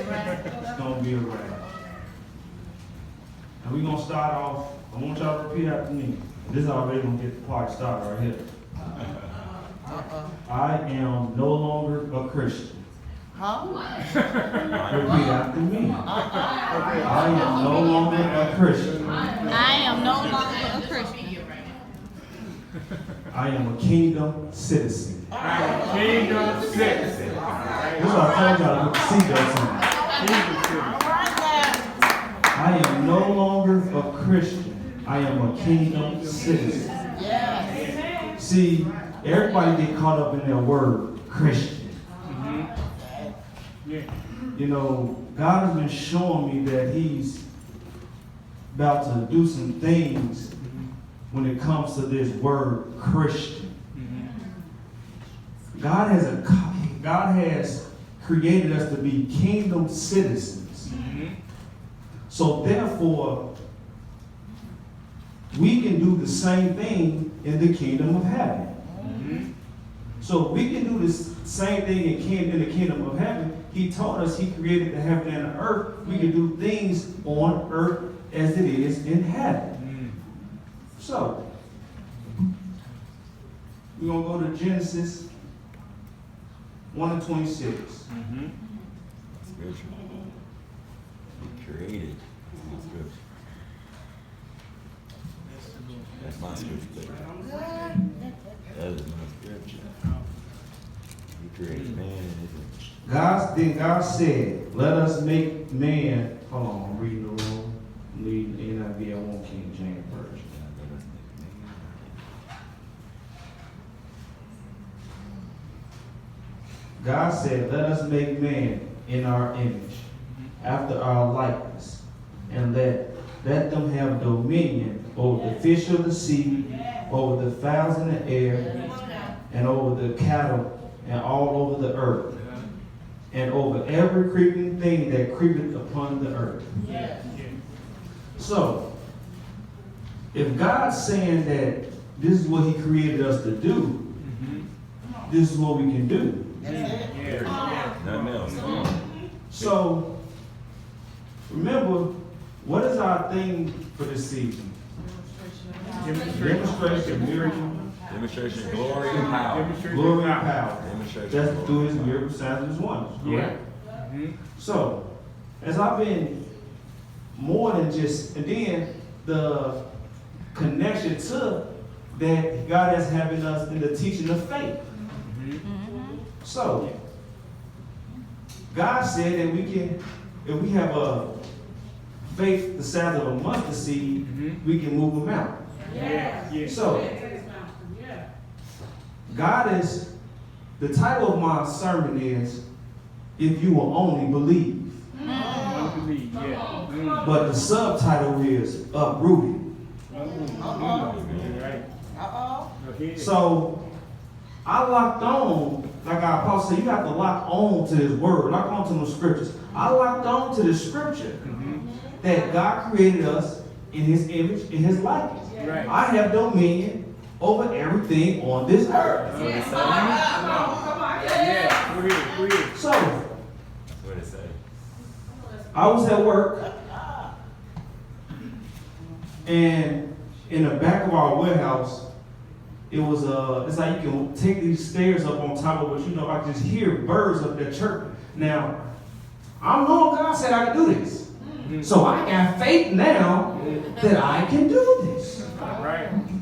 It's going to be a wrap. And we're going to start off, I want y'all to repeat after me. This is already going to get the party started right here. I am no longer a Christian. Repeat after me. I am no longer a Christian. I am no longer a Christian. I am a kingdom citizen. I am a kingdom citizen. That's what I told y'all to put the seatbelts on. I am no longer a Christian. I am a kingdom citizen. Yes. See, everybody get caught up in their word, Christian. You know, God has been showing me that He's about to do some things when it comes to this word Christian. God has created us to be kingdom citizens. So therefore, we can do the same thing in the kingdom of heaven. So we can do this same thing in the kingdom of heaven. He told us He created the heaven and the earth. We can do things on earth as it is in heaven. So, we're going to go to Genesis 1:26. Scripture. He created. That's my scripture. That is my scripture. He created man in His image. God said, let us make man. Hold on, I'm reading the room. I'm reading the NIV, I want King James Version. God said, let us make man in our image, after our likeness, and let them have dominion over the fish of the sea, over the fowls in the air, and over the cattle, and all over the earth, and over every creeping thing that creepeth upon the earth. So, if God's saying that this is what He created us to do, this is what we can do. Nothing else. So, remember, what is our theme for this season? Demonstration, miracle. Demonstration, glory, and power. Glory and power. Demonstration, That's through His glory. miracle signs and His wonders. Correct? So, as I've been more than just, and then the connection to that God is having us in the teaching of faith. So, God said that we can, if we have a faith the size of a mustard seed, we can move them out. So, God is, the title of my sermon is, If You Will Only Believe. But the subtitle is Uprooted. So, I locked on, like our apostle said, you have to lock on to His word, lock on to the scriptures. I locked on to the scripture that God created us in His image, in His likeness. I have dominion over everything on this earth. So, What it say? I was at work, and in the back of our warehouse, it was it's like you can take these stairs up on top of it, I can just hear birds up there chirping. Now, I know God said I could do this. So I got faith now that I can do this.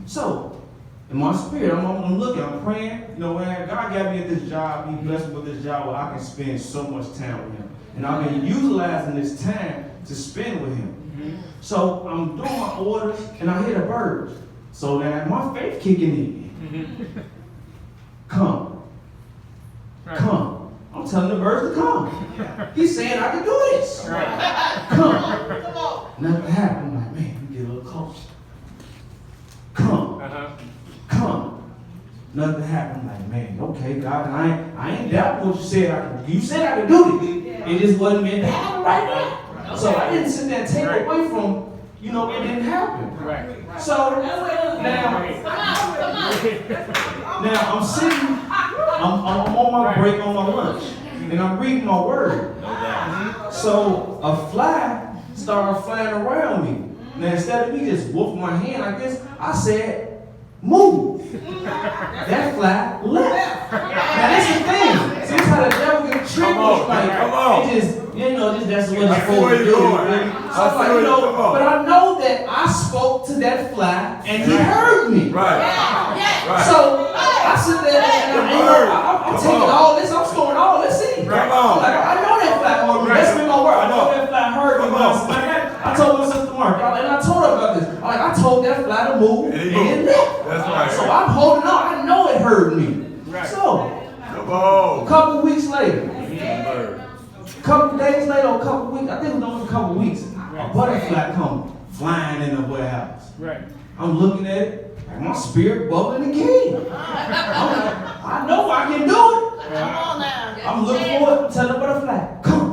So, in my spirit, I'm looking, I'm praying. When God got me at this job, He blessed me with this job where I can spend so much time with Him. And I've been utilizing this time to spend with Him. So I'm doing my orders, and I hear the birds. So now my faith kicking in. Come. I'm telling the birds to come. He's saying I can do this. Come. Nothing happened. I'm like, man, we get a little closer. Come. Nothing happened. I'm like, man, okay, God, I ain't doubting what you said. You said I could do this. It just wasn't meant to happen right now. So I didn't sit there and take away from, it didn't happen. So now I'm sitting, I'm on my break on my lunch, and I'm reading my word. So So a fly started flying around me. Now instead of me just whooping my hand like this, I said, move. That fly left. Now that's the thing. See, this how the devil get tricked. Come on. It just, that's what I it's see supposed where to you're do. going. Really. So I I'm see like, where you're going. but I know that I spoke to that fly and he heard me. Right. So I sit there and I'm taking all this, I'm storing all this in. Come on. Like, I know that fly heard me. That's been my word. I know that fly heard me. I told my sister Mark, and I told her about this. I told that fly to move and it left. That's right. So I'm holding on. I know it heard me. Right. So Come on. a couple weeks later, a couple days later, or a couple weeks, I think it was only a couple weeks, a butterfly come flying in the warehouse. Right. I'm looking at it, like my spirit bubbling again. I know I can do it. Come on now. I'm looking for it, tell the butterfly, come.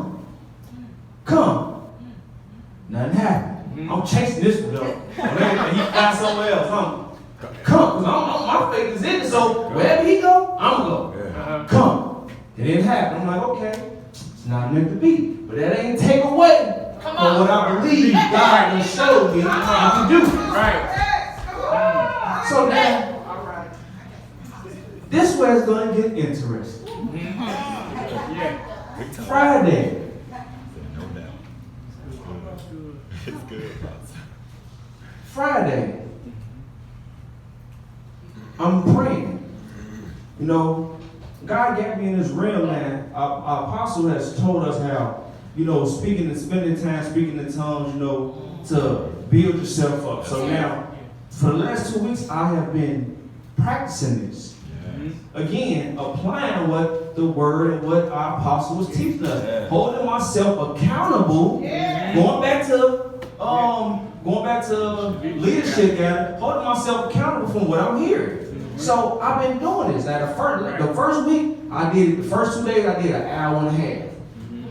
Nothing happened. I'm chasing this one though. And he flies somewhere else. Come. Cause my faith is in it, so wherever he go, I'm going to go. Come. It didn't happen. I'm like, okay, it's not meant to be. But that ain't take away from what I believe God has showed me how to do. Right. So now, this way it's going to get interesting. Yeah. Friday. No doubt. It's good. Friday. I'm praying. God got me in this realm now. Our apostle has told us how, speaking and spending time speaking in tongues, to build yourself up. So now, for the last 2 weeks, I have been practicing this. Again, applying what the word and what our apostle was teaching us. Holding myself accountable. Going back to leadership, guy, holding myself accountable from what I'm hearing. So I've been doing this. Now the first week I did it. The first 2 days I did an hour and a half,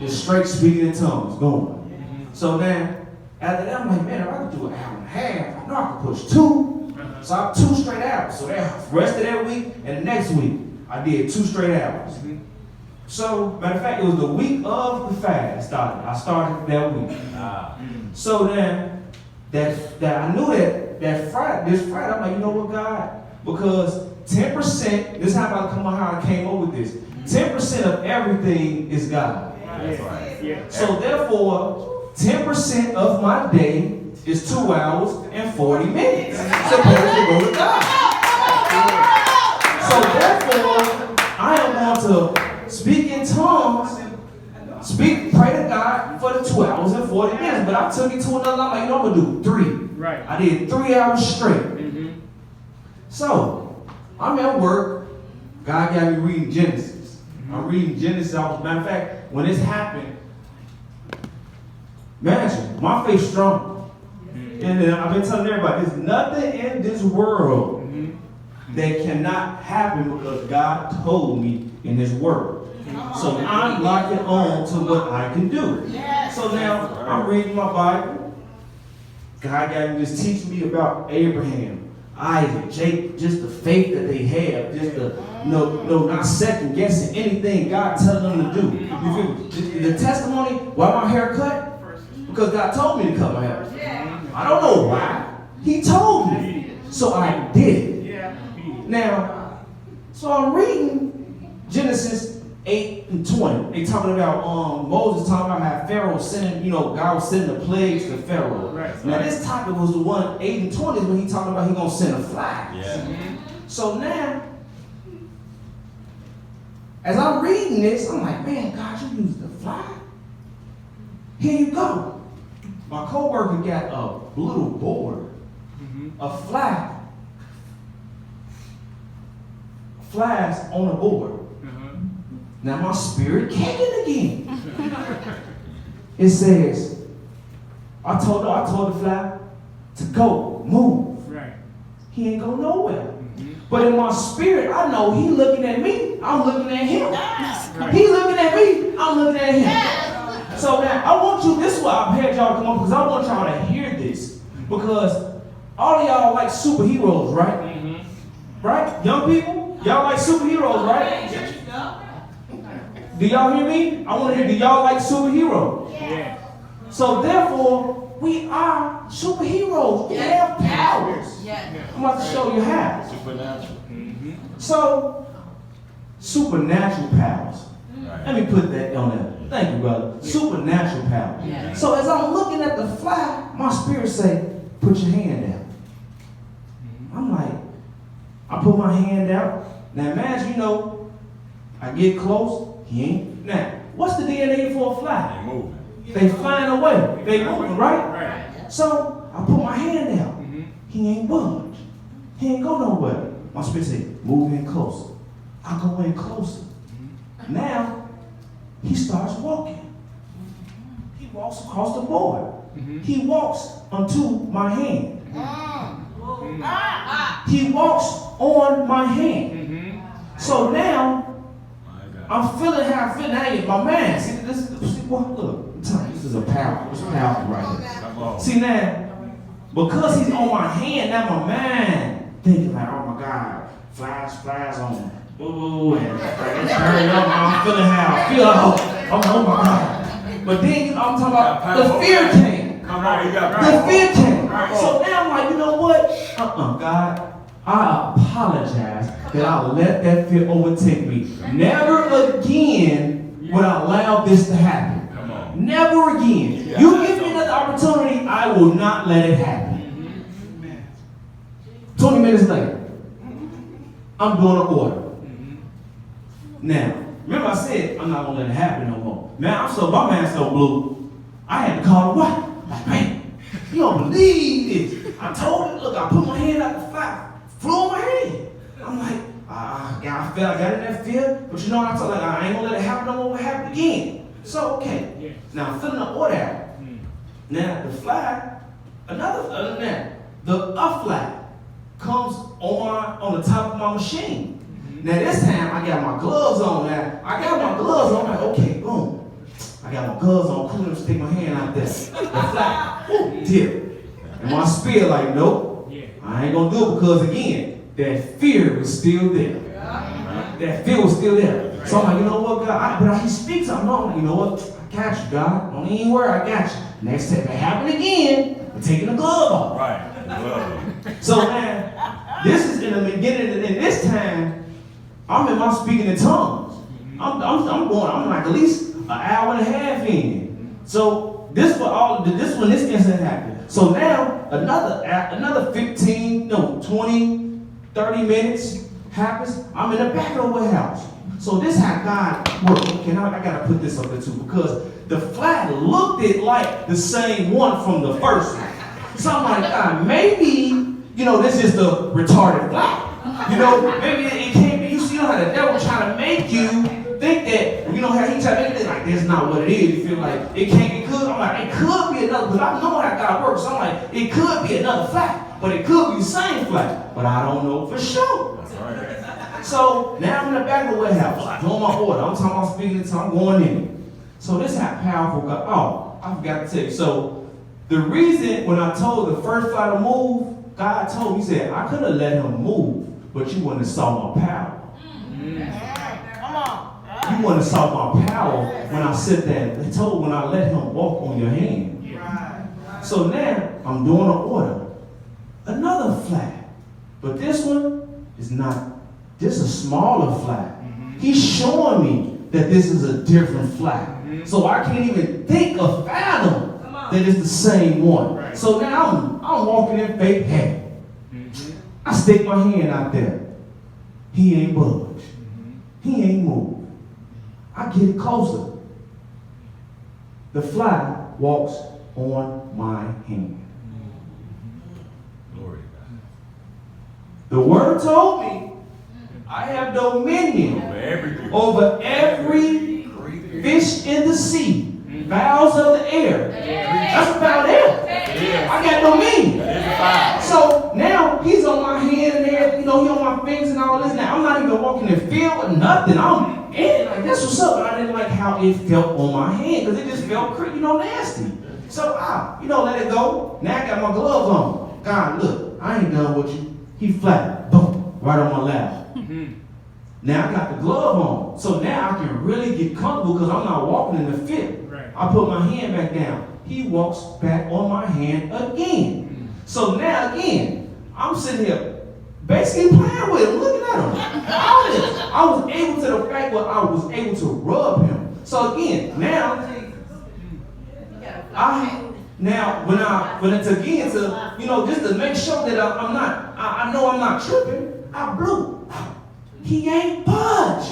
just straight speaking in tongues, going. So now after that I'm like, man, if I could do an hour and a half, I know I could push 2. So I'm 2 straight hours. So that rest of that week and the next week I did 2 straight hours. So matter of fact, it was the week of the fast started. I started that week. So then that I knew that this Friday, I'm like, you know what, God? Because 10%, this is how I came up with this. 10% of everything is God. That's right. Yeah. So therefore, 10% of my day is 2 hours and 40 minutes. Supposed to go with God. So therefore, I am going to speak in tongues, pray to God for the 2 hours and 40 minutes. But I took it to another level. I'm going to do 3. Right. I did 3 hours straight. So, I'm at work. God got me reading Genesis. I'm reading Genesis. Matter of fact, when this happened, imagine, my faith's strong. And I've been telling everybody, there's nothing in this world that cannot happen because God told me in His Word. So I'm locking on to what I can do. So now, I'm reading my Bible. God got me just teaching me about Abraham, Isaac, Jacob, just the faith that they have, just the not second guessing anything God telling them to do. You feel the testimony? Why my hair cut? Because God told me to cut my hair. I don't know why. He told me, so I did it. Now, so I'm reading Genesis 8 and 20. They talking about Moses talking about how Pharaoh sending, God was sending the plagues to Pharaoh. Right. Now this topic was the one 8 and 20 when he talking about he gonna send a fly. Yeah. So now, as I'm reading this, I'm like, man, God, you used the fly. Here you go. My coworker got a little board, a fly, flies on a board. Now my spirit kicking again. It says, I told the fly to go, move. Right. He ain't go nowhere. But in my spirit, I know he looking at me, I'm looking at him. Right. He looking at me, I'm looking at him. So now, I want you, this is why I've had y'all come up, because I want y'all to hear this. Because all of y'all like superheroes, right? Right? Young people, y'all like superheroes, right? Do y'all hear me? I want to hear, do y'all like superheroes? Yeah. So therefore, we are superheroes. We have powers. I'm about to show you how. Supernatural. So, supernatural powers. Right. Let me put that on there. Thank you, brother. Supernatural power. Yeah. So as I'm looking at the fly, my spirit say, put your hand out. I'm like, I put my hand out. Now imagine, I get close, he ain't. Now, what's the DNA for a fly? They moving. They flying away. They moving, right? Right. So I put my hand out. He ain't budge. He ain't go nowhere. My spirit said, move in closer. I go in closer. Now, he starts walking. He walks across the board. He walks onto my hand. He walks on my hand. So now, I'm feeling how I feel now. My man, see this? Look, I'm telling you, this is a power. It's powerful right here. Come on. See now, because he's on my hand, now my mind thinking like, oh my God, flies on him. Ooh, and hurry up, I'm feeling how I feel. Oh my God. But then I'm talking about the fear came. Come on, you got The fear came. So now I'm like, you know what? God, I apologize that I let that fear overtake me. Never again would I allow this to happen. Come on. Never again. You give me another opportunity, I will not let it happen. 20 minutes later, I'm doing an order. Now, remember I said I'm not gonna let it happen no more. Man, my man's so blue. I had to call the wife. Like, man, you don't believe this. I told him, look, I put my hand out the fire, flew on my hand. I'm like, I got in that fear, but you know what I told like I ain't gonna let it happen no more. What happened again? So okay. Now I'm filling the order out. Now the fly, the fly comes on the top of my machine. Now this time I got my gloves on. Like, okay, boom. I got my gloves on. Cool enough to stick my hand out there. The fly, dip. And my spirit like, nope. I ain't gonna do it because again, that fear was still there. That fear was still there. So I'm like, you know what, God? But he speaks. I'm like, you know what? I got you, God. Don't even worry, I got you. Next time if it happen again, I'm taking the glove off. Right. Love. So man, this is in the beginning, and this time, I'm in my speaking in tongues. I'm like at least an hour and a half in. So this when this incident happened. So now another 20, 30 minutes happens. I'm in the back of the warehouse. So this how God works. Okay, now I gotta put this up there too because the flag looked it like the same one from the first one. So I'm like, maybe this is the retarded flag. Maybe it can't be. You see how the devil trying to make you think that, how he try to make it like that's not what it is. You feel like it could. I'm like, it could be another, because I know how God works. So I'm like, it could be another flag, but it could be the same flag, but I don't know for sure. That's right. So now I'm in the back of the warehouse, doing my order. I'm talking about speaking, so I'm going in. So this is how powerful God. Oh, I forgot to tell you. So the reason when I told the first fly to move, God told me, he said, I could have let him move, but you wouldn't have saw my power. Come on. You wouldn't have saw my power when I sit there. They told when I let him walk on your hand. So now I'm doing an order. Another flag. But this one is not, this is a smaller flag. He's showing me that this is a different flag. So I can't even think of fathom that it's the same one. So now I'm walking in faith heavy. I stick my hand out there. He ain't budge. He ain't move. I get it closer. The fly walks on my hand. Glory to God. The word told me I have dominion over every fish in the sea, fowls of the air. That's about it. I got dominion. So now he's on my hand and there, he on my fingers and all this. Now I'm not even walking in fear with nothing. I'm in it like that's what's up. But I didn't like how it felt on my hand because it just felt nasty. So let it go. Now I got my gloves on. God, look, I ain't done with you. He flat, boom, right on my lap. Now I got the glove on. So now I can really get comfortable because I'm not walking in the fear. Right. I put my hand back down. He walks back on my hand again. So now again, I'm sitting here basically playing with him, looking at him. I was able to the fact where I was able to rub him. So again, now when it's again to, you know, just to make sure that I know I'm not tripping, I blew. He ain't budge.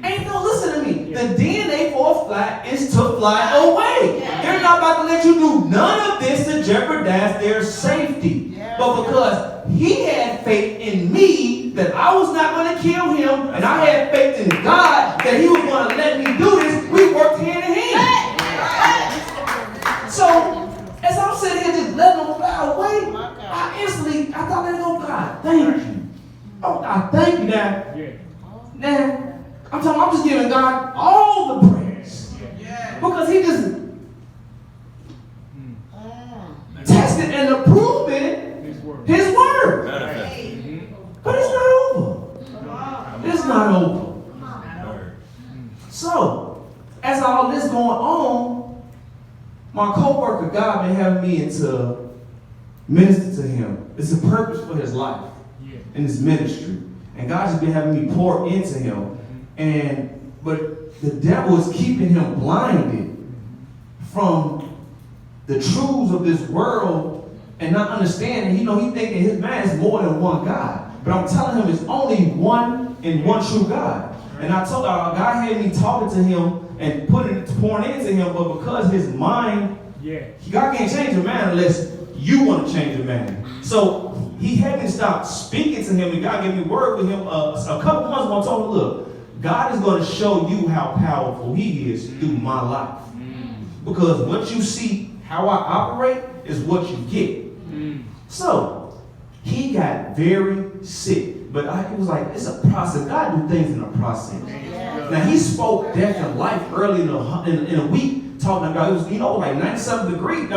Ain't no, listen to me. The DNA for a fly is to fly away. They're not about to let you do none of this to jeopardize their safety. But because he had faith in me that I was not going to kill him, and I had faith in God that he was going to let me do this, we worked hand in hand. So, as I'm sitting here just letting them fly away, I thought, let go, God, thank you. Oh, I thank you now. Now, I'm just giving God all the praise. Because he just tested and approved it, his word. But it's not over. It's not over. So, as all this going on, my co-worker, God been having me into minister to him. It's a purpose for his life in his ministry. And God has been having me pour into him. But the devil is keeping him blinded from the truths of this world and not understanding. You know, he thinking his man is more than one God. But I'm telling him it's only one and one true God. And I told God had me talking to him and pouring into him, but because his mind, God can't change a man unless you want to change a man. So he had me stop speaking to him, and God gave me word with him a couple months ago. I told him, look, God is going to show you how powerful he is through my life. Because once you see how I operate is what you get. So he got very sick, but it was like, it's a process. God do things in a process. Now he spoke death and life early in a week, talking about, it was, you know, like 97 degrees.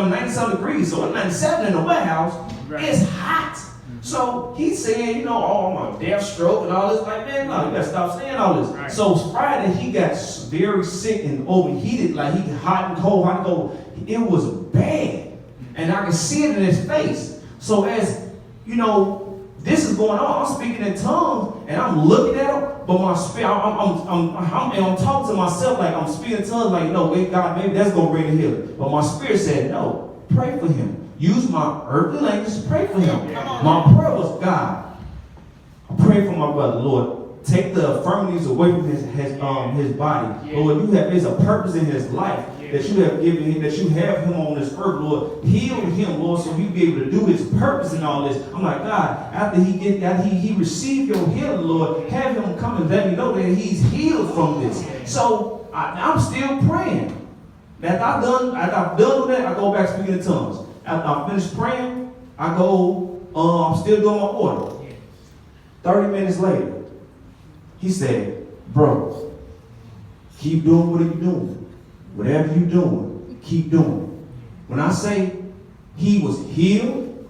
So at 97 in the warehouse, it's hot. So he said, you know, oh, I'm a death stroke and all this. Like, man, no, you gotta stop saying all this. So Friday he got very sick and overheated, like he hot and cold. It was bad, and I could see it in his face. So as you know, this is going on. I'm speaking in tongues, and I'm looking at him, but my spirit, I'm talking to myself like I'm speaking in tongues, like, no, wait, God, maybe that's gonna bring the healing. But my spirit said, no, pray for him. Use my earthly language to pray for him. My prayer was, God, I pray for my brother, Lord. Take the infirmities away from his body. Lord, there's a purpose in his life that you have given him, that you have him on this earth, Lord. Heal him, Lord, so he'll be able to do his purpose in all this. I'm like, God, after he received your healing, Lord, have him come and let me know that he's healed from this. So I'm still praying. After I've done with that, I go back speaking in tongues. After I finish praying, I go, I'm still doing my order. 30 minutes later, he said, bro, keep doing what you're doing. Whatever you're doing, keep doing. When I say he was healed,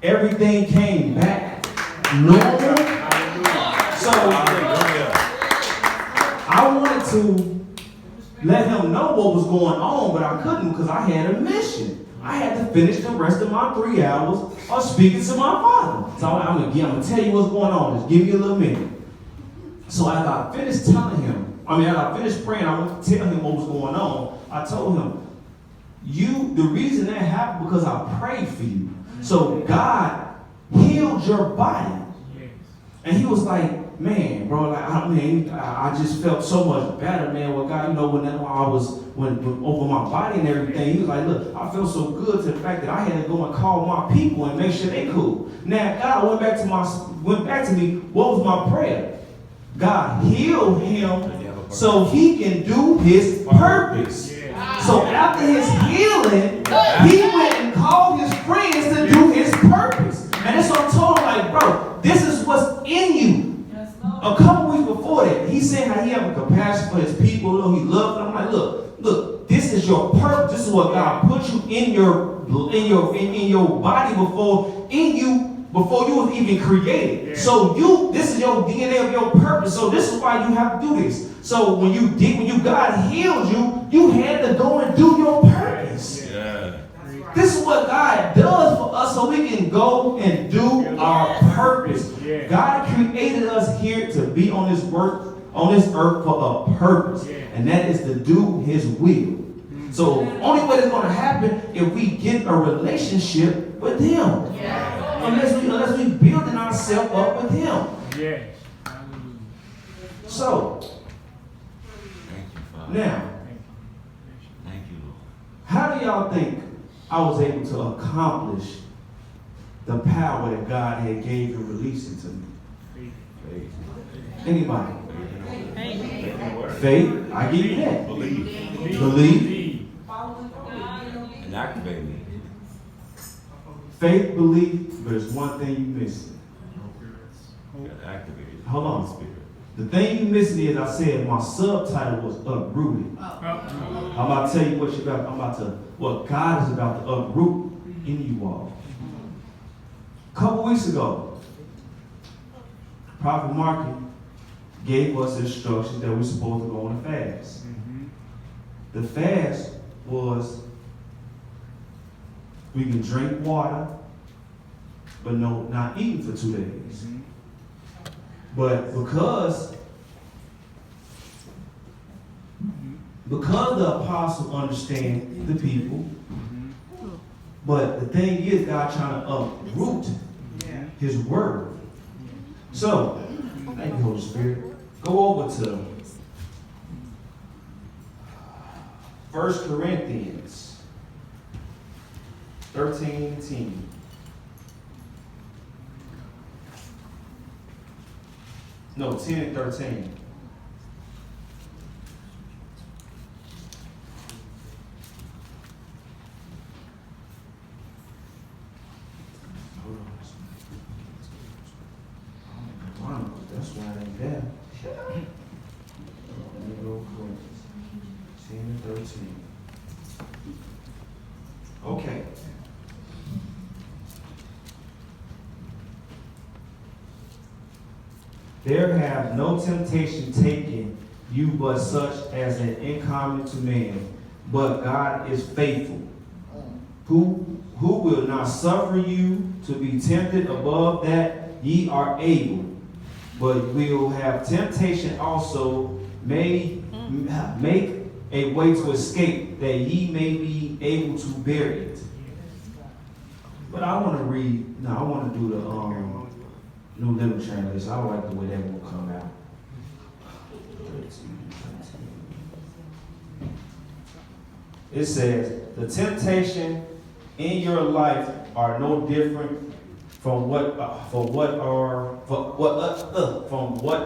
everything came back normal. So I wanted to let him know what was going on, but I couldn't because I had a mission. I had to finish the rest of my 3 hours of speaking to my Father. So I'm going to tell you what's going on. Just give me a little minute. So as I finished telling him, as I finished praying, I went to tell him what was going on. I told him, the reason that happened because I prayed for you. So God healed your body. And he was like, man, bro, I just felt so much better, man, with God, when I was over my body and everything. He was like, look, I feel so good to the fact that I had to go and call my people and make sure they cool. Now, God went back to me, what was my prayer? God healed him so he can do his purpose. So after his healing, he went and called his friends to do his purpose. And that's what I told him, like, bro, this is what's in you. A couple weeks before that, he said how he had a compassion for his people, he loved them. I'm like, look, this is your purpose. This is what God put you in your body before you was even created. So this is your DNA of your purpose. So this is why you have to do this. So when God healed you, you had to go and do your purpose. Yeah. This is what God does for us so we can go and do our purpose. God created us here to be on this earth for a purpose. And that is to do his will. So only way that's going to happen if we get a relationship with him. Unless we building ourselves up with him. So Thank you, Father. now, Thank you, Lord. how do y'all think I was able to accomplish the power that God had gave and released it to me? Faith. Anybody? Faith. Faith, I give you that. Believe. And activate me. Faith, believe, but there's one thing you missing. Got activated. Hold on. Spirit. The thing you missing is I said my subtitle was uprooted. I'm about to tell you what God is about to uproot in you all. A couple weeks ago, Prophet Marky gave us instructions that we're supposed to go on a fast. The fast was we can drink water, but no, not eating for 2 days. But because the apostle understands the people, but the thing is God trying to uproot his word. So, thank you, Holy Spirit. Go over to 1 Corinthians 13:10. No, 10 and 13. Hold on. That's why it ain't there. Let me go quick. 10 and 13. Okay. There have no temptation taken you but such as an incommon to man, but God is faithful, who will not suffer you to be tempted above that ye are able, but will have temptation also make a way to escape, that ye may be able to bear it. But I want to do the New Living Translation. I like the way that will come out. It says, the temptation in your life are no different from what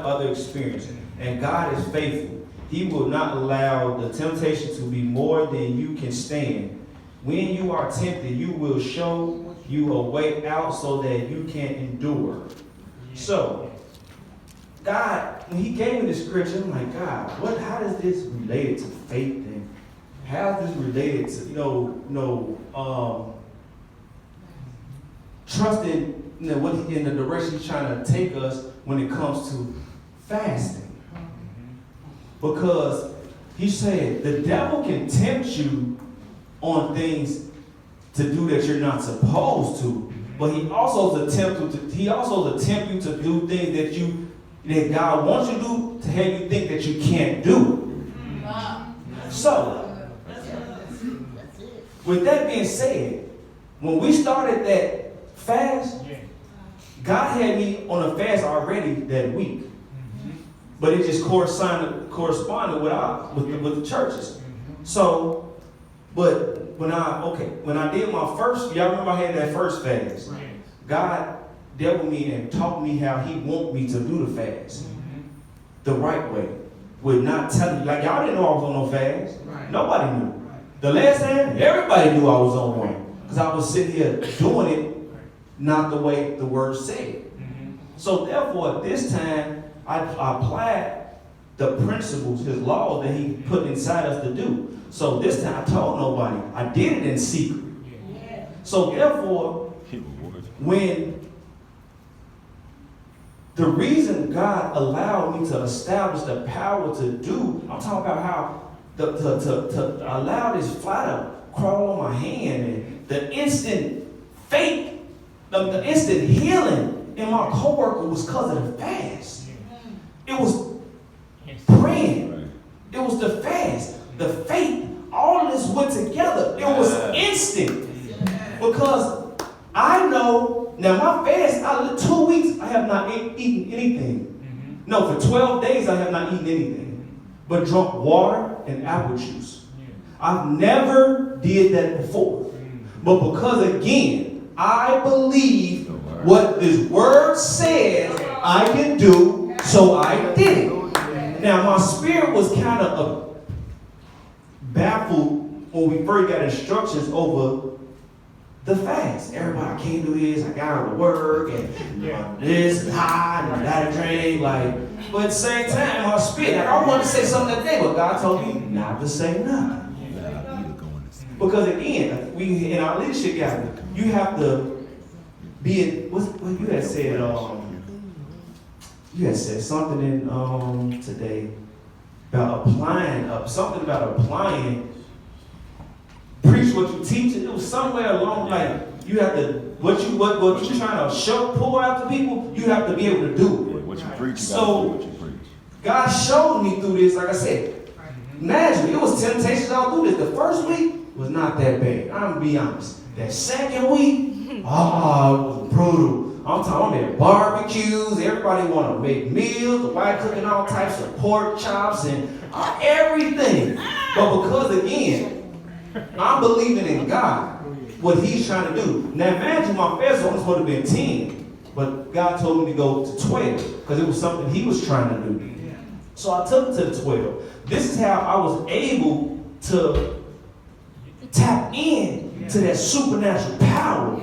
other experience. And God is faithful. He will not allow the temptation to be more than you can stand. When you are tempted, you will show you a way out so that you can endure. So, God, when he gave me the scripture, I'm like, God, how does this relate to faith, and how is this related to, trusting, what in the direction he's trying to take us when it comes to fasting? Because he said the devil can tempt you on things to do that you're not supposed to. But he also attempt you to do things that God wants you to do to have you think that you can't do. So, with that being said, when we started that fast, God had me on a fast already that week. But it just corresponded with the churches. So, but when I did my first, y'all remember I had that first fast. God dealt with me and taught me how he want me to do the fast. The right way. With not telling you, like y'all didn't know I was on no fast. Nobody knew. The last time, everybody knew I was on one. Because I was sitting here doing it not the way the word said. So therefore, this time, I applied the principles, his laws that he put inside us to do. So this time I told nobody. I did it in secret. So therefore, when the reason God allowed me to establish the power to do, I'm talking about how to allow this fly to crawl on my hand and the instant faith, the instant healing in my coworker was because of the fast. It was praying. It was the fast, the faith. All of this went together. It was instant. Because I know, now my fast, 2 weeks, I have not eaten anything. No, for 12 days, I have not eaten anything. But drunk water and apple juice. I've never did that before. But because, again, I believe what this word says I can do, so I did it. Now, my spirit was kind of baffled when we first got instructions over the fast. Everybody came to this, I got out of work, and this is high, and I got to drink, but at the same time, my spirit, I want to say something that day, but God told me not to say nothing. Because again, we in our leadership gathering, you have to be what you had said. You had said something in today about applying something about applying. Preach what you teach. It was somewhere along like you have to what you trying to pull out to people. You have to be able to do it. What you preach, you so what you preach. God showed me through this. Like I said, imagine it was temptations all through this. The first week was not that bad. I'm gonna be honest. That second week, it was brutal. I'm talking about barbecues. Everybody want to make meals. The wife cooking all types of pork chops and everything. But because again, I'm believing in God, what He's trying to do. Now imagine my fast was supposed to be 10, but God told me to go to 12 because it was something He was trying to do. So I took it to the 12. This is how I was able to tap in to that supernatural power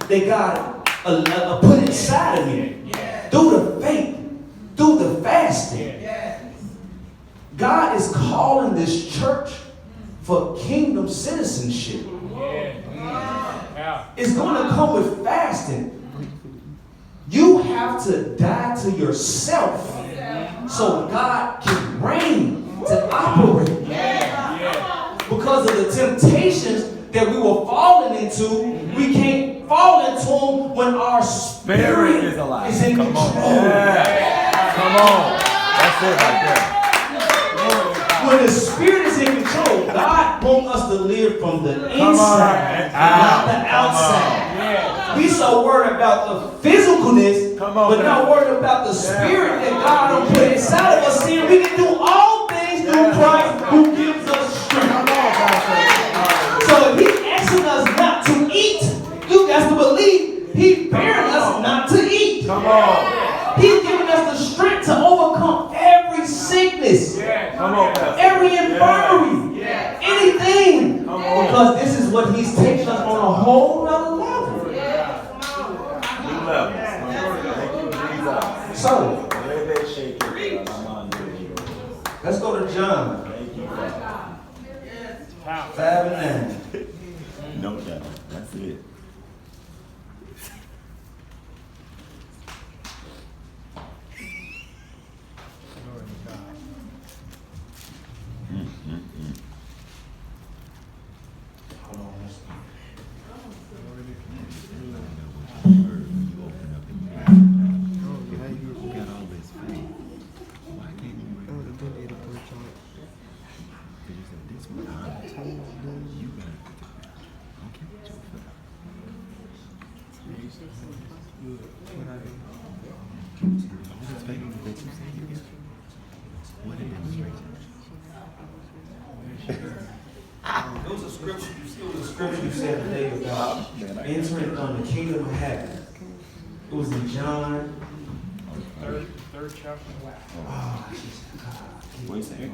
that God put inside of me through the faith, through the fasting. God is calling this church for kingdom citizenship. It's going to come with fasting. You have to die to yourself so God can reign to operate. Because of the temptations that we were falling into, we can't fall into them when our spirit is alive. Is in control. Come on. That's it right there. When the spirit is in control, God wants us to live from the inside, not the outside. We so worried about the physicalness, but not worried about the spirit that God will put inside of us. See, we can do all things through Christ who gives us strength. So if He's asking us not to eat, you got to believe He's bearing us not to eat. Come on. He's giving us the strength to overcome every sickness, every infirmary, anything. Because this is what He's taking us on a whole nother level. So, let's go to John 5 and 9. No doubt. That's it. It was a scripture you said today about entering on the kingdom of heaven. It was in John. Third chapter. Oh, Jesus. What you say?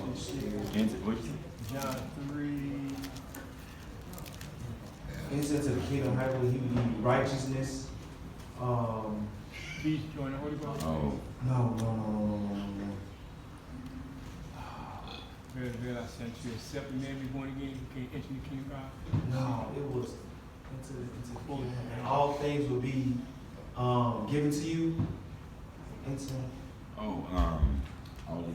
John 3. Enter to the kingdom of heaven, He would give you righteousness. Please join the Holy Ghost. Oh. No. Very I sent you. Except the man be born again, you can't enter the kingdom of God. No, it was into the kingdom. And all things will be given to you. Oh, all the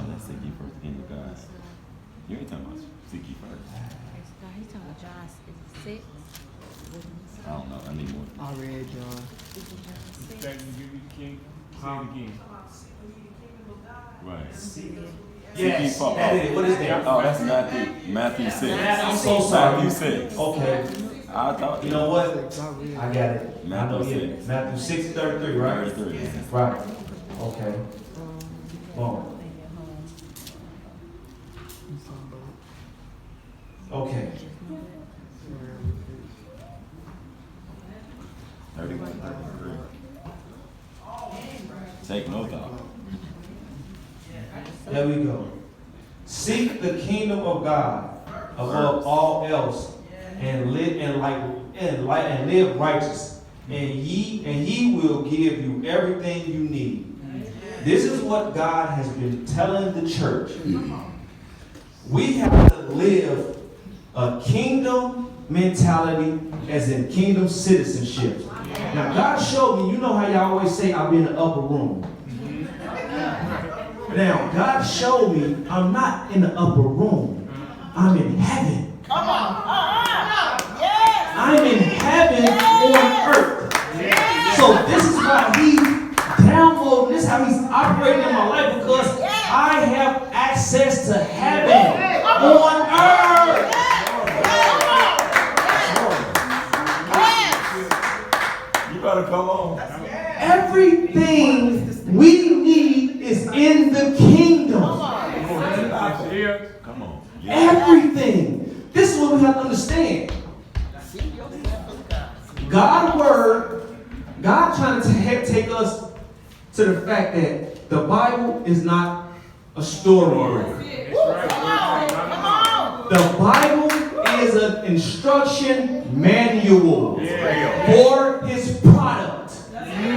let's seek ye first the kingdom of God. You ain't talking about seek ye first. He's talking about John 6. I don't know. I need more. I read John. Expect to give you the king. Say it again. Right. Yes, first. that is. What is that? Oh, that's Matthew 6. I'm so sorry. Matthew 6. Okay. I thought You know what? I read. I got it. I know, Matthew yeah. 6. Matthew 6:33, right? 33. Right. Okay. Boom. Okay. 31, 33. Take no thought. There we go. Seek the kingdom of God above all else, and live righteous, and He will give you everything you need. This is what God has been telling the church. We have to live a kingdom mentality as in kingdom citizenship. Now, God showed me, you know how y'all always say, I'll be in the upper room. Now, God showed me I'm not in the upper room. I'm in heaven. Come on. Yes. I'm in heaven on earth. So this is why He downloaded this, how He's operating in my life, because I have access to heaven on earth. You better come on. Everything we need is in the kingdom. Come on. Yeah. Everything. This is what we have to understand. God's word, God trying to take us to the fact that the Bible is not a story. The Bible is an instruction manual for His product.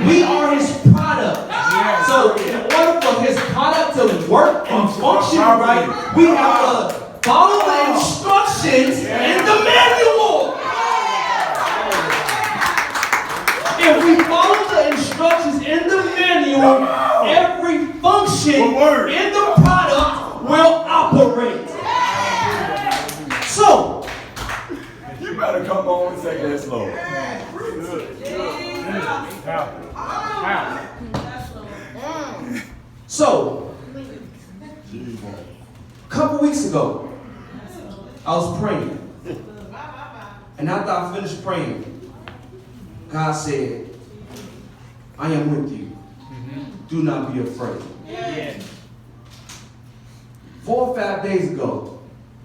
We are His product. So in order for His product to work and function right, we have to follow the instructions in the manual. If we follow the instructions in the manual, every function in the product will operate. So, You better come on and say that slow. So, a couple weeks ago, I was praying. And after I finished praying, God said, I am with you. Do not be afraid. 4 or 5 days ago,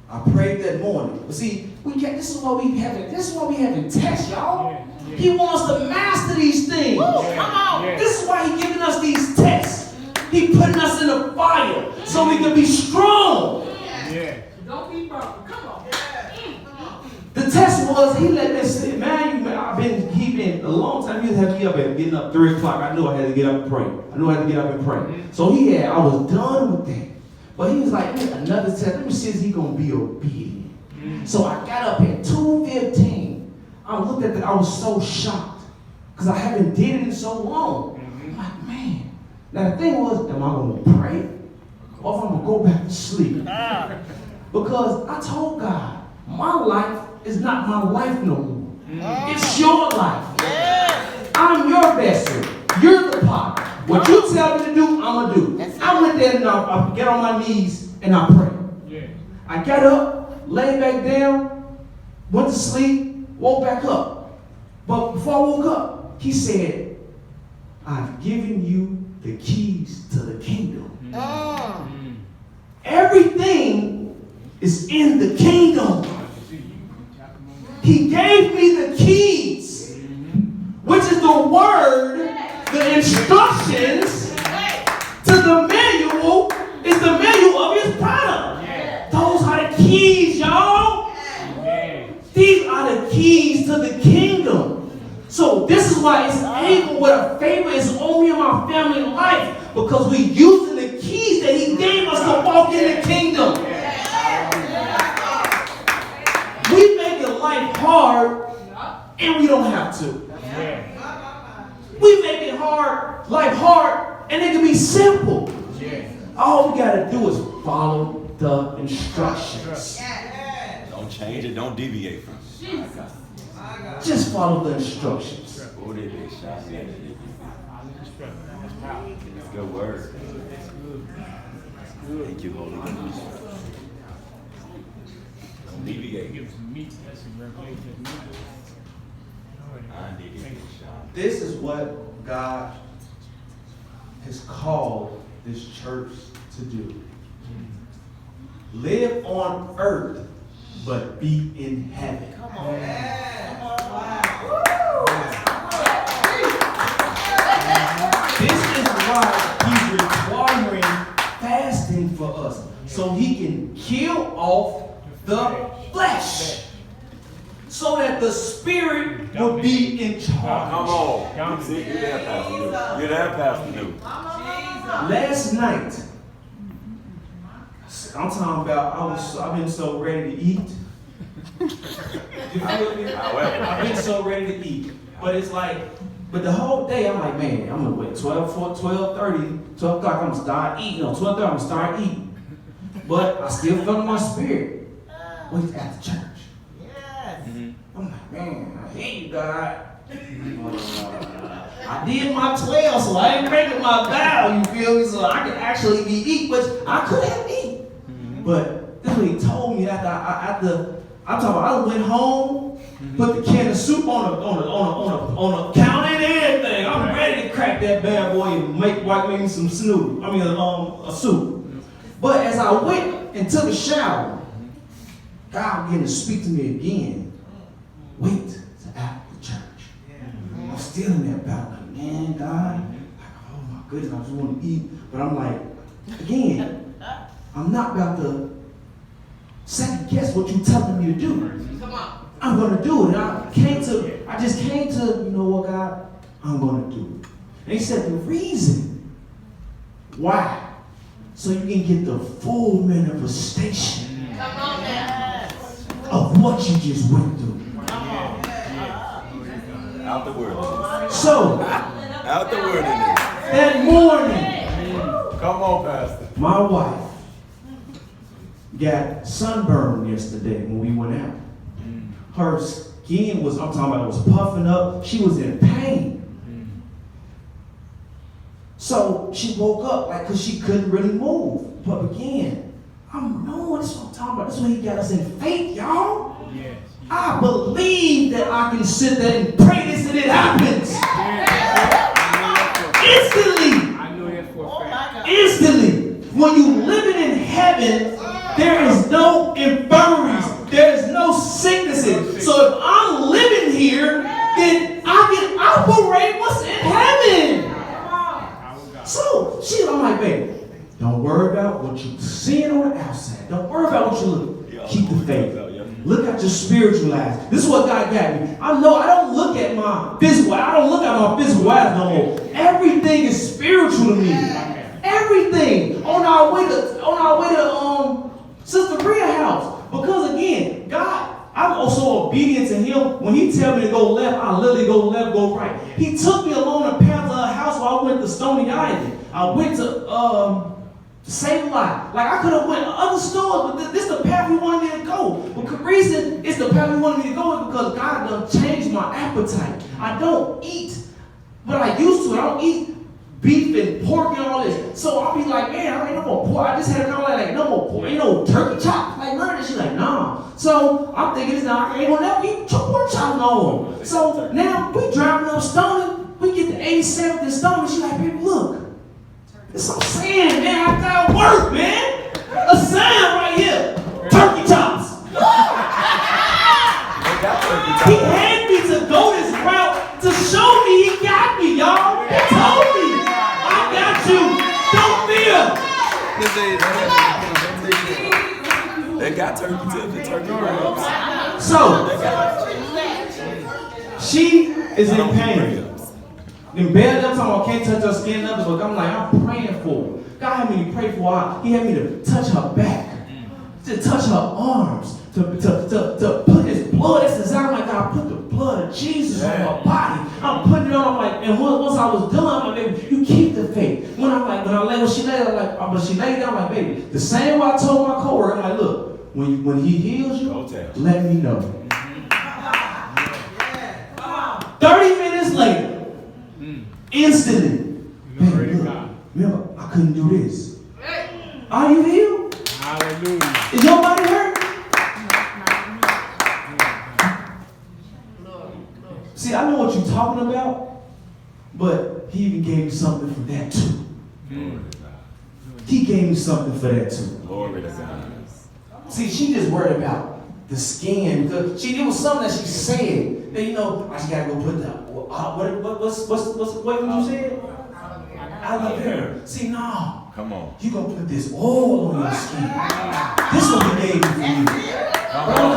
I prayed that morning. But see, this is why we having tests, y'all. He wants to master these things. Come on. This is why He's giving us these tests. He putting us in the fire so we can be strong. Don't be broken. Come on. The test was He let me sleep. Man, he been a long time. He had me up and getting up 3 o'clock. I knew I had to get up and pray. So I was done with that. But He was like, another test. Let me see if He's gonna be obedient. So I got up at 2:15. I looked at that. I was so shocked because I haven't did it in so long. I'm like, man. Now the thing was, am I gonna pray or if I'm gonna go back to sleep? Because I told God, my life is not my life no more. It's your life. I'm your vessel. You're the pot. What you tell me to do, I'm going to do. I went there and I get on my knees and I pray. I got up, laid back down, went to sleep, woke back up. But before I woke up, He said, I've given you the keys to the kingdom. Everything is in the kingdom. He gave me the keys, which is the word, the instructions to the manual is the manual of His product. Those are the keys, y'all. These are the keys to the kingdom. So this is why it's able, what a favor is on me and my family life, because we using the keys that He gave us to walk in the kingdom. We make it life hard, and we don't have to. We make it hard. life hard, and it can be simple. Yeah. All we gotta do is follow the instructions. Don't change it. Don't deviate from it. Just follow the instructions. Oh, they big shot. Yeah, That's powerful. It's a good word. That's good. Thank you, Holy Ghost. Don't deviate. Give some meat. That's some revelation. I need it. Shot. This is what God has called this church to do. Live on earth, but be in heaven. Come on. This is why he's requiring fasting for us, so he can kill off the flesh, so that the spirit will be in charge. Come on. See, you're there, Pastor New. You're there, Pastor New. Last night, I'm talking about, I've been so ready to eat. You feel me? However. I've been so ready to eat. But it's like, but the whole day, I'm like, man, I'm gonna wait 12 o'clock, I'm gonna start eating. 12:30, I'm gonna start eating. But I still feel in my spirit. Wait after church. I'm like, man, I hate you, God. I did my 12, so I ain't breaking my vow, you feel me? So I could actually be eat, but I could have eat. But that's what he told me after I'm talking about, I went home, put the can of soup on a counter and everything. I'm ready to crack that bad boy and make me some soup. A soup. But as I went and took a shower, God began to speak to me again. Wait till after church. I'm still in that battle, like, man, God, like, oh my goodness, I just want to eat. But I'm like, again, I'm not about to second guess what you're telling me to do. Come on. I'm gonna do it. And I just came to, you know what, God, I'm gonna do it. And he said the reason why, so you can get the full manifestation Come on now. of what you just went through. Out the word. So Out the word. that morning, Come on, Pastor. my wife got sunburned yesterday when we went out. Her skin was, I'm talking about, it was puffing up. She was in pain. So she woke up, like, because she couldn't really move. But again, I'm knowing this is what I'm talking about. This is what he got us in faith, y'all. Yes. I believe that I can sit there and pray this and it happens. Instantly. I know that for a fact. Instantly. When you living in heaven, there is no infirmities. There is no sicknesses. So if I'm living here, then I can operate what's in heaven. So I'm like, baby, don't worry about what you're seeing on the outside. Don't worry about what you look. Keep the faith. Look at your spiritual eyes. This is what God got me. I don't look at my physical. I don't look at my physical eyes no more. Everything is spiritual to me. Everything. On our way to Sister Bria's house. Because again, God, I'm also obedient to him. When he tell me to go left, I literally go left, go right. He took me along the path of a house where I went to Stony Island. I went to Save-A-Lot. Like, I could have went to other stores, but this is the path we wanted me to go. But the reason it's the path we wanted me to go is because God done changed my appetite. I don't eat what I used to. I don't eat beef and pork and all this. So I'll be like, man, I ain't no more pork. I just had a comment like, no more pork. Ain't no turkey chops. Like, none of this. She's like, nah. So I'm thinking, I ain't gonna never eat pork chops no more. So now we driving up Stony. We get to 87th and Stony. She's like, baby, look. That's what I'm saying, man. I gotta work, man. A sign right here. Turkey chops. He had me to go this route to show me he got me, y'all. He told me, I got you. Don't fear. They got turkey tips and turkey wraps. So, she is in pain. In bed, I'm talking about can't touch her skin, nothing, but I'm praying for her. God had me to pray for her. He had me to touch her back, to touch her arms, to put his blood. That's exactly like God put the blood blood of Jesus on my body. I'm putting it on. I'm like, and once I was done, I'm like, baby, you keep the faith. When she laid, I'm like, when she laid down, I'm like, baby, the same way I told my coworker, I'm like, look, when he heals you, let me know. 30 minutes later, instantly, baby, look, remember, I couldn't do this. Are you healed? Hallelujah. Is your body hurt? See, I know what you're talking about, but he even gave me something for that too. He gave me something for that too. Glory to God. See, she just worried about the skin because it was something that she said that I just gotta go put the what you said? Aloe vera. See, no. Come on. You gonna put this oil on your skin. This is what he gave me for you. I'm gonna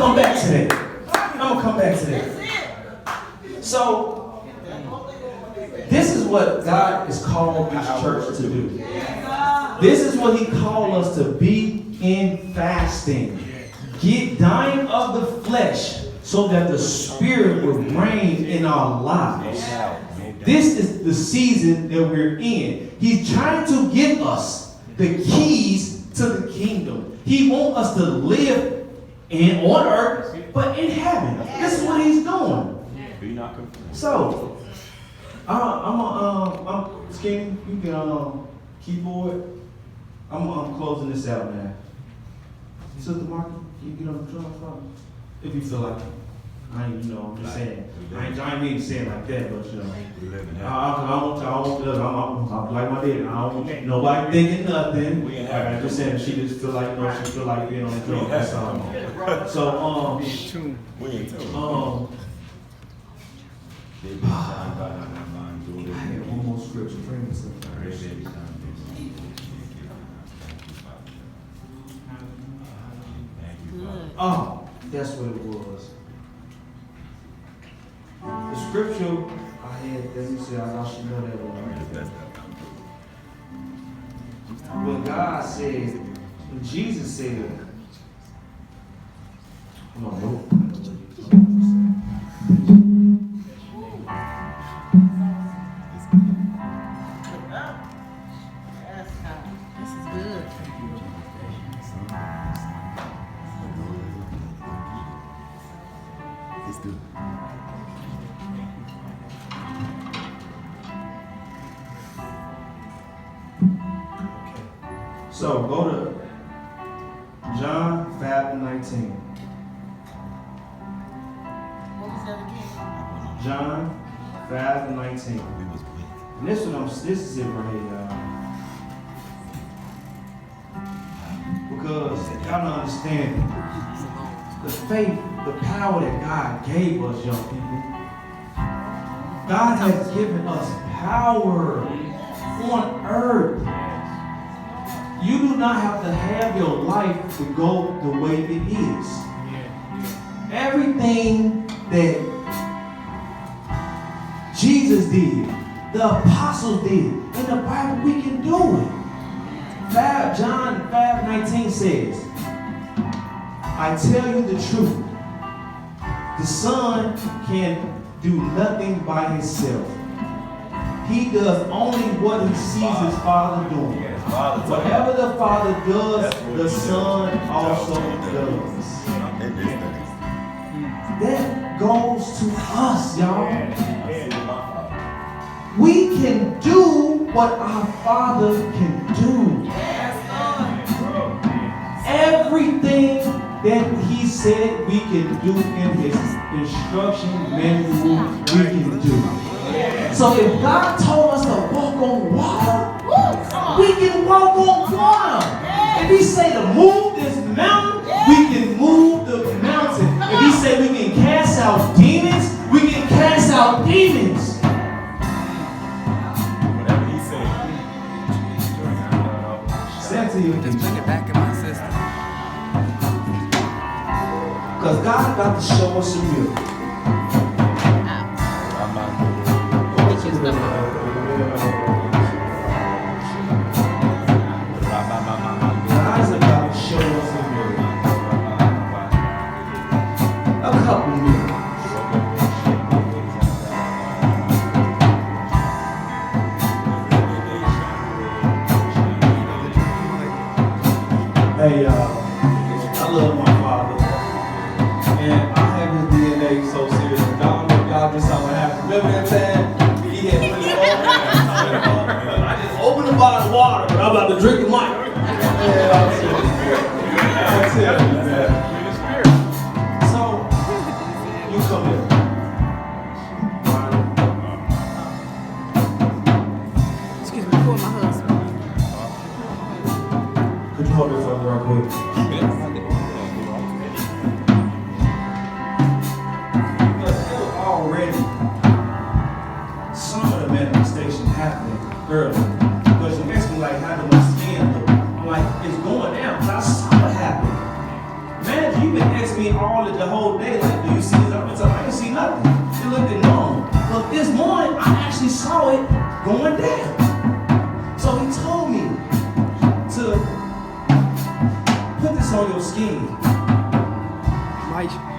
come back to that. So, this is what God has called this church to do. This is what he called us to be in fasting. Get dying of the flesh so that the spirit will reign in our lives. This is the season that we're in. He's trying to give us the keys to the kingdom. He wants us to live on earth, but in heaven. This is what he's doing. So, I'm Skinny. You can keyboard. I'm closing this out now. Sister Mark, can you get on the drum? If you feel like it. I'm just saying. I ain't mean to say it like that, but I'm like my daddy. I don't want nobody thinking nothing. I just saying she just feel like she feel like being on the drum. That's all. So I had one more scripture. Oh, that's what it was. The scripture I had, let me see, I should know that one. When God said, when Jesus said, hold on, This is good. It's good. So go to John 5:19. What was that again? John 5:19. And this is it right here, y'all. Because y'all don't understand the faith, the power that God gave us, young people. God has given us power on earth. You do not have to have your life to go the way it is. Everything that Jesus did, the apostles did, in the Bible we can do it. John 5:19 says, I tell you the truth. The Son can do nothing by himself. He does only what he sees his Father doing. Whatever the Father does, the Son also does. That goes to us, y'all. We can do what our Father can do. Everything that he said we can do in his instruction manual, we can do. So if God told us to walk on water, we can walk on water. If he say to move this mountain, we can move the mountain. If he say we can cast out demons, we can cast out demons. Whatever he said. Stand to you. Just put it back in my system. Because God got to show us a miracle. God's about to show us a miracle. A couple miracles. tell you that. In the spirit. So, you come here. Excuse me, pull my husband. Could you hold this up real quick? Because there was already some of the manifestation happening early. Because you asked me like, how do my skin look? I'm like, it's going down. Because I saw it happen. Man, you've been asking me all of the whole day, like, do you see this? I'm like, I didn't see nothing. It looked normal. But this morning, I actually saw it going down. So he told me to put this on your skin. Right.